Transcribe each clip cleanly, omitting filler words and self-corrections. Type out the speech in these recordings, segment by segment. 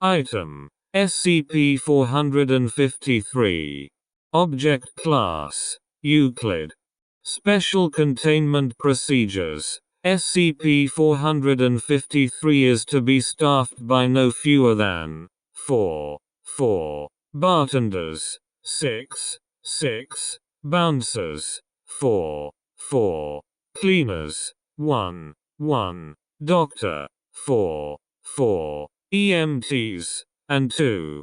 Item. SCP-453. Object Class. Euclid. Special Containment Procedures. SCP-453 is to be staffed by no fewer than 4 bartenders, 6 bouncers, 4 cleaners, 1 doctor, 4 EMTs, and 2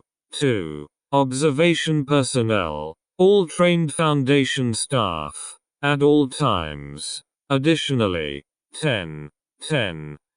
observation personnel, all trained Foundation staff, at all times. Additionally, 10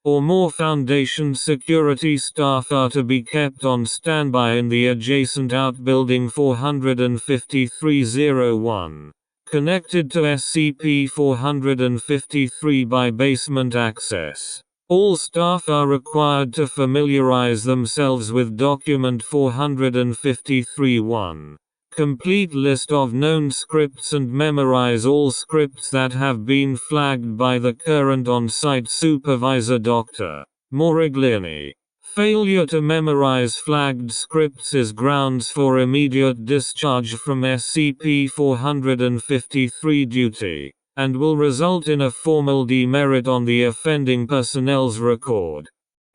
or more Foundation security staff are to be kept on standby in the adjacent outbuilding 45301, connected to SCP-453 by basement access. All staff are required to familiarize themselves with Document 453-1. Complete list of known scripts and memorize all scripts that have been flagged by the current on-site supervisor Dr. Morigliani. Failure to memorize flagged scripts is grounds for immediate discharge from SCP-453 duty, and will result in a formal demerit on the offending personnel's record.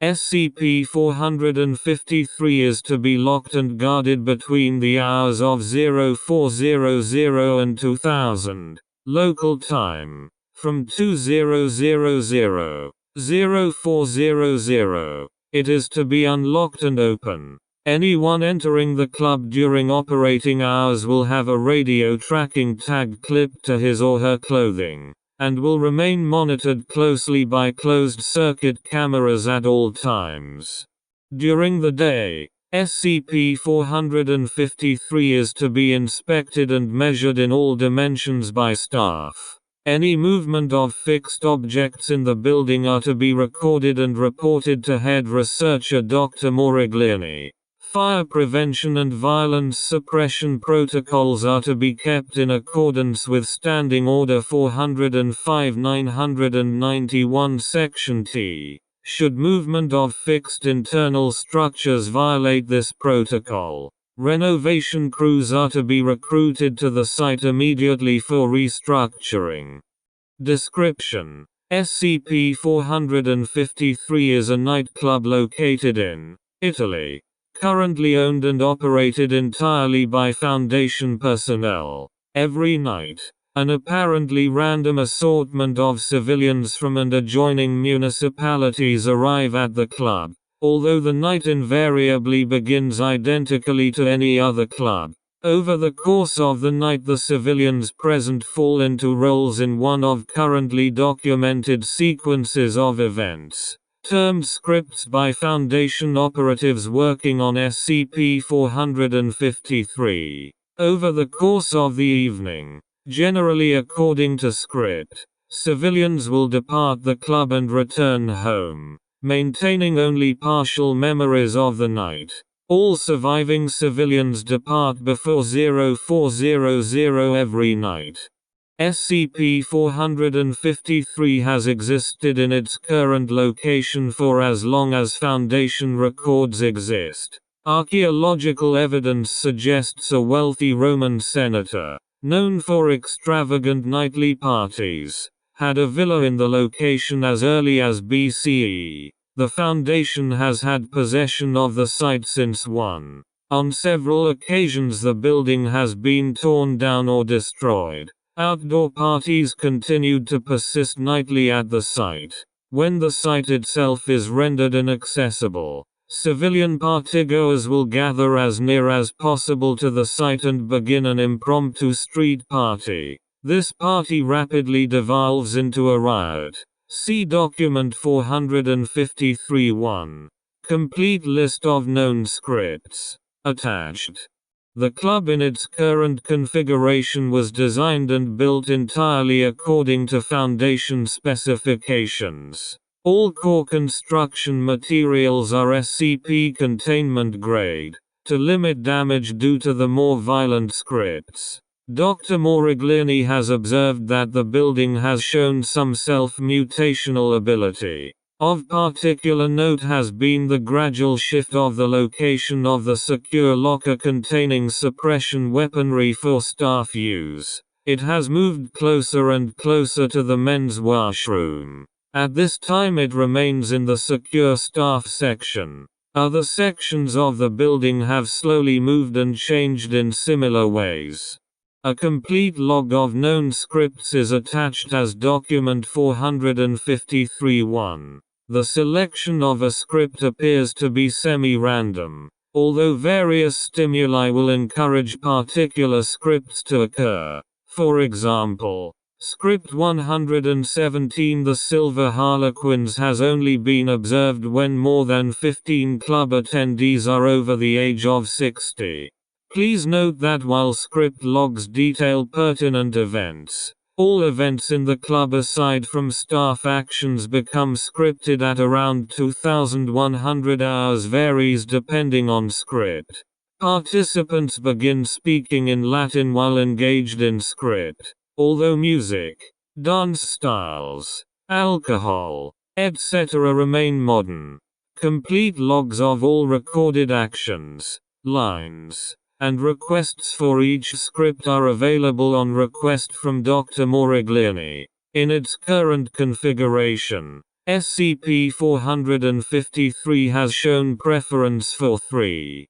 SCP-453 is to be locked and guarded between the hours of 0400 and 2000, local time, from 2000, 0400. It is to be unlocked and open. Anyone entering the club during operating hours will have a radio tracking tag clipped to his or her clothing, and will remain monitored closely by closed-circuit cameras at all times. During the day, SCP-453 is to be inspected and measured in all dimensions by staff. Any movement of fixed objects in the building are to be recorded and reported to Head Researcher Dr. Morigliani. Fire prevention and violence suppression protocols are to be kept in accordance with Standing Order 405-991 Section T. Should movement of fixed internal structures violate this protocol, renovation crews are to be recruited to the site immediately for restructuring. Description: SCP-453 is a nightclub located in Italy, currently owned and operated entirely by Foundation personnel. Every night, an apparently random assortment of civilians from and adjoining municipalities arrive at the club, although the night invariably begins identically to any other club. Over the course of the night, the civilians present fall into roles in one of currently documented sequences of events, termed scripts by Foundation operatives working on SCP-453. Over the course of the evening, generally according to script, civilians will depart the club and return home, maintaining only partial memories of the night. All surviving civilians depart before 0400 every night. SCP-453 has existed in its current location for as long as Foundation records exist. Archaeological evidence suggests a wealthy Roman senator, known for extravagant nightly parties, had a villa in the location as early as BCE. The Foundation has had possession of the site since 1. On several occasions the building has been torn down or destroyed. Outdoor parties continued to persist nightly at the site. When the site itself is rendered inaccessible, civilian partygoers will gather as near as possible to the site and begin an impromptu street party. This party rapidly devolves into a riot. See Document 453-1. Complete list of known scripts. Attached. The club in its current configuration was designed and built entirely according to Foundation specifications. All core construction materials are SCP containment grade, to limit damage due to the more violent scripts. Dr. Morigliani has observed that the building has shown some self-mutational ability. Of particular note has been the gradual shift of the location of the secure locker containing suppression weaponry for staff use. It has moved closer and closer to the men's washroom. At this time it remains in the secure staff section. Other sections of the building have slowly moved and changed in similar ways. A complete log of known scripts is attached as document 453-1. The selection of a script appears to be semi-random, although various stimuli will encourage particular scripts to occur. For example, Script 117 The Silver Harlequins has only been observed when more than 15 club attendees are over the age of 60. Please note that while script logs detail pertinent events, all events in the club aside from staff actions become scripted at around 2100 hours varies depending on script. Participants begin speaking in Latin while engaged in script. Although music, dance styles, alcohol, etc. remain modern, complete logs of all recorded actions, lines, and requests for each script are available on request from Dr. Morigliani. In its current configuration, SCP-453 has shown preference for three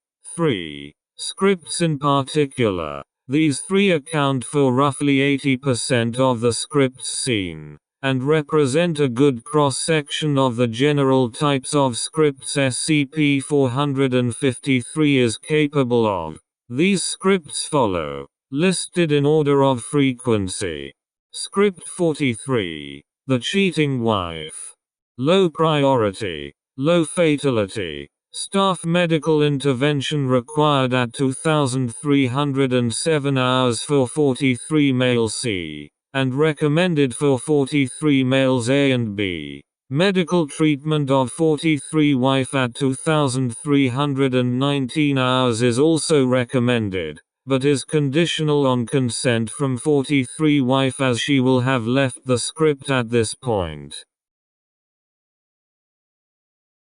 scripts in particular. These three account for roughly 80% of the scripts seen, and represent a good cross-section of the general types of scripts SCP-453 is capable of. These scripts follow, listed in order of frequency. Script 43, The Cheating Wife. Low priority, low fatality. Staff medical intervention required at 2,307 hours for 43 male C, and recommended for 43 males A and B. Medical treatment of 43 wife at 2,319 hours is also recommended, but is conditional on consent from 43 wife as she will have left the script at this point.